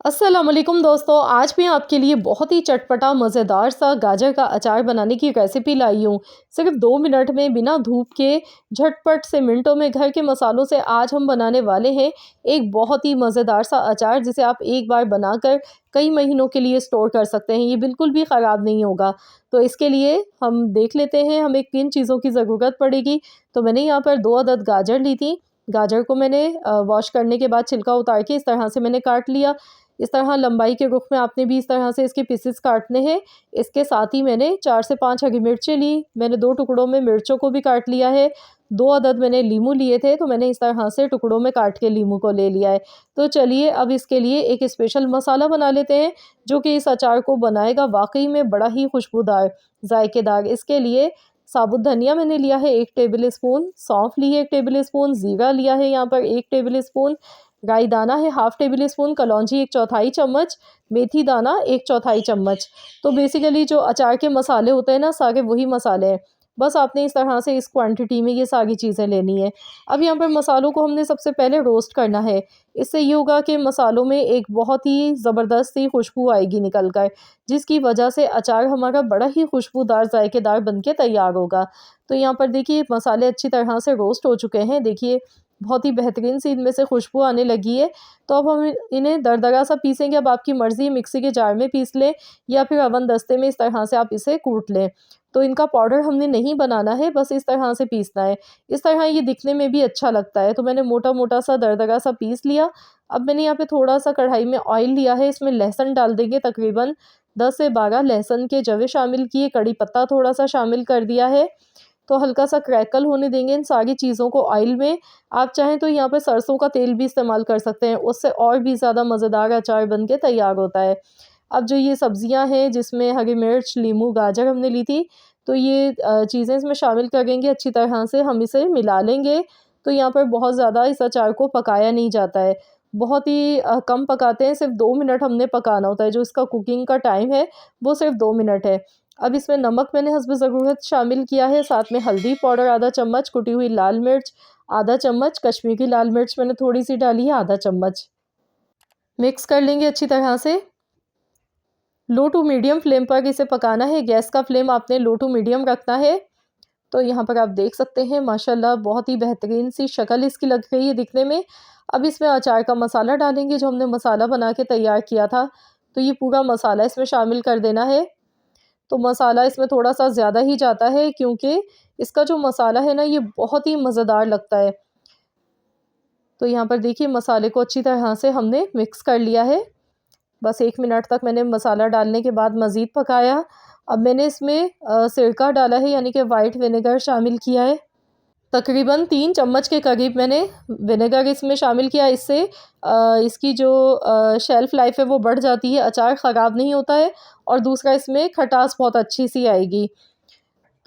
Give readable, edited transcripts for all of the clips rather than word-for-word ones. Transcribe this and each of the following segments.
अस्सलाम वालेकुम दोस्तों, आज मैं आपके लिए बहुत ही चटपटा मज़ेदार सा गाजर का अचार बनाने की रेसिपी लाई हूँ। सिर्फ 2 मिनट में बिना धूप के झटपट से मिनटों में घर के मसालों से आज हम बनाने वाले हैं एक बहुत ही मज़ेदार सा अचार, जिसे आप एक बार बनाकर कई महीनों के लिए स्टोर कर सकते हैं। ये बिल्कुल भी ख़राब नहीं होगा। तो इसके लिए हम देख लेते हैं हमें किन चीज़ों की ज़रूरत पड़ेगी। तो मैंने यहाँ पर 2 अदद गाजर ली थी। गाजर को मैंने वॉश करने के बाद छिलका उतार के इस तरह से मैंने काट लिया। इस तरह लंबाई के रुख में आपने भी इस तरह से इसके पीसेस काटने हैं। इसके साथ ही मैंने 4 से 5 हरी मिर्चें ली। मैंने 2 टुकड़ों में मिर्चों को भी काट लिया है। 2 अदद मैंने लीमू लिए थे, तो मैंने इस तरह से टुकड़ों में काट के लीमू को ले लिया है। तो चलिए अब इसके लिए एक स्पेशल मसाला बना लेते हैं, जो कि इस अचार को बनाएगा वाक़ई में बड़ा ही खुशबूदार, ज़ायकेदार। इसके लिए साबुत धनिया मैंने लिया है 1 टेबल स्पून, सौंफ ली है 1 टेबल स्पून, ज़ीरा लिया है यहाँ पर 1 टेबल स्पून, राई दाना है हाफ़ टेबल स्पून, कलौंजी 1 चौथाई चम्मच, मेथी दाना 1 चौथाई चम्मच। तो बेसिकली जो अचार के मसाले होते हैं ना, सारे वही मसाले हैं। बस आपने इस तरह से इस क्वांटिटी में ये सारी चीज़ें लेनी है। अब यहाँ पर मसालों को हमने सबसे पहले रोस्ट करना है। इससे ये होगा कि मसालों में एक बहुत ही ज़बरदस्त सी खुशबू आएगी निकल कर, जिसकी वजह से अचार हमारा बड़ा ही खुशबूदार, ज़ायकेदार बन के तैयार होगा। तो यहाँ पर देखिए मसाले अच्छी तरह से रोस्ट हो चुके हैं। देखिए बहुत ही बेहतरीन सी इनमें से खुशबू आने लगी है। तो अब हम इन्हें दरदरा सा पीसेंगे। अब आपकी मर्ज़ी है मिक्सी के जार में पीस लें या फिर अवन दस्ते में इस तरह से आप इसे कूट लें। तो इनका पाउडर हमने नहीं बनाना है, बस इस तरह से पीसना है। इस तरह ये दिखने में भी अच्छा लगता है। तो मैंने मोटा-मोटा सा दरदरा सा पीस लिया। अब मैंने यहाँ पे थोड़ा-सा कढ़ाई में ऑयल लिया है, इसमें लहसुन डाल देंगे। तकरीबन 10 से 12 लहसुन के जवे शामिल किए, कड़ी पत्ता थोड़ा-सा शामिल कर दिया है। तो हल्का सा क्रैकल होने देंगे इन सारी चीज़ों को ऑयल में। आप चाहें तो यहाँ पे सरसों का तेल भी इस्तेमाल कर सकते हैं, उससे और भी ज़्यादा मज़ेदार अचार बन के तैयार होता है। अब जो ये सब्ज़ियाँ हैं जिसमें हरी मिर्च, लीमू, गाजर हमने ली थी, तो ये चीज़ें इसमें शामिल करेंगे, अच्छी तरह से हम इसे मिला लेंगे। तो यहाँ पर बहुत ज़्यादा इस अचार को पकाया नहीं जाता है, बहुत ही कम पकाते हैं, सिर्फ 2 मिनट हमने पकाना होता है। जो इसका कुकिंग का टाइम है वो सिर्फ 2 मिनट है। अब इसमें नमक मैंने हस्ब ज़रूरत शामिल किया है, साथ में हल्दी पाउडर आधा चम्मच, कुटी हुई लाल मिर्च आधा चम्मच, कश्मीरी लाल मिर्च मैंने थोड़ी-सी डाली है आधा चम्मच। मिक्स कर लेंगे अच्छी तरह से। लो टू मीडियम फ्लेम पर इसे पकाना है। गैस का फ्लेम आपने लो टू मीडियम रखना है। तो यहाँ पर आप देख सकते हैं माशाल्लाह बहुत ही बेहतरीन सी शक्ल इसकी लग रही है दिखने में। अब इसमें अचार का मसाला डालेंगे, जो हमने मसाला बना के तैयार किया था। तो ये पूरा मसाला इसमें शामिल कर देना है। तो मसाला इसमें थोड़ा-सा ज़्यादा ही जाता है, क्योंकि इसका जो मसाला है ना, ये बहुत ही मज़ेदार लगता है। तो यहाँ पर देखिए मसाले को अच्छी तरह से हमने मिक्स कर लिया है। बस 1 मिनट तक मैंने मसाला डालने के बाद मज़ीद पकाया। अब मैंने इसमें सिरका डाला है, यानी कि वाइट विनेगर शामिल किया है। तकरीबन 3 चम्मच के करीब मैंने विनेगर इसमें शामिल किया। इससे इसकी जो शेल्फ़ लाइफ़ है वो बढ़ जाती है, अचार ख़राब नहीं होता है, और दूसरा इसमें खटास बहुत अच्छी सी आएगी।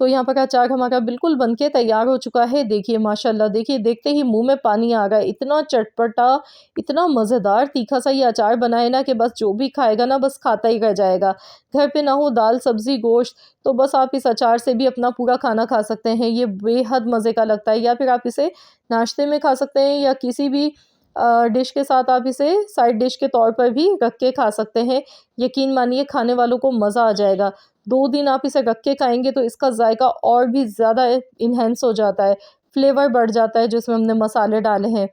तो यहाँ पर अचार हमारा बिल्कुल बन के तैयार हो चुका है। देखिए माशाल्लाह, देखिए देखते ही मुँह में पानी आ रहा है। इतना चटपटा, इतना मज़ेदार तीखा सा ये अचार बना है ना, कि बस जो भी खाएगा ना बस खाता ही रह जाएगा। घर पे ना हो दाल, सब्ज़ी, गोश्त, तो बस आप इस अचार से भी अपना पूरा खाना खा सकते हैं। ये बेहद मज़े का लगता है। या फिर आप इसे नाश्ते में खा सकते हैं, या किसी भी डिश के साथ आप इसे साइड डिश के तौर पर भी रख के खा सकते हैं। यकीन मानिए खाने वालों को मज़ा आ जाएगा। 2 दिन आप इसे रख के खाएँगे तो इसका ज़ायका और भी ज़्यादा इन्हेंस हो जाता है, फ्लेवर बढ़ जाता है जिसमें हमने मसाले डाले हैं।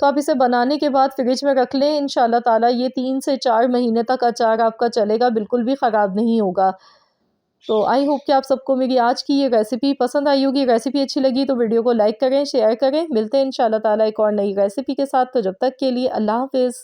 तो आप इसे बनाने के बाद फ्रिज में रख लें, इंशाल्लाह ताला ये 3 से 4 महीने तक अचार आपका चलेगा, बिल्कुल भी ख़राब नहीं होगा। तो आई होप कि आप सबको मेरी आज की ये रेसिपी पसंद आई होगी। रेसिपी अच्छी लगी तो वीडियो को लाइक करें, शेयर करें। मिलते हैं इंशाल्लाह ताला एक और नई रेसिपी के साथ। तो जब तक के लिए अल्लाह हाफ़िज़।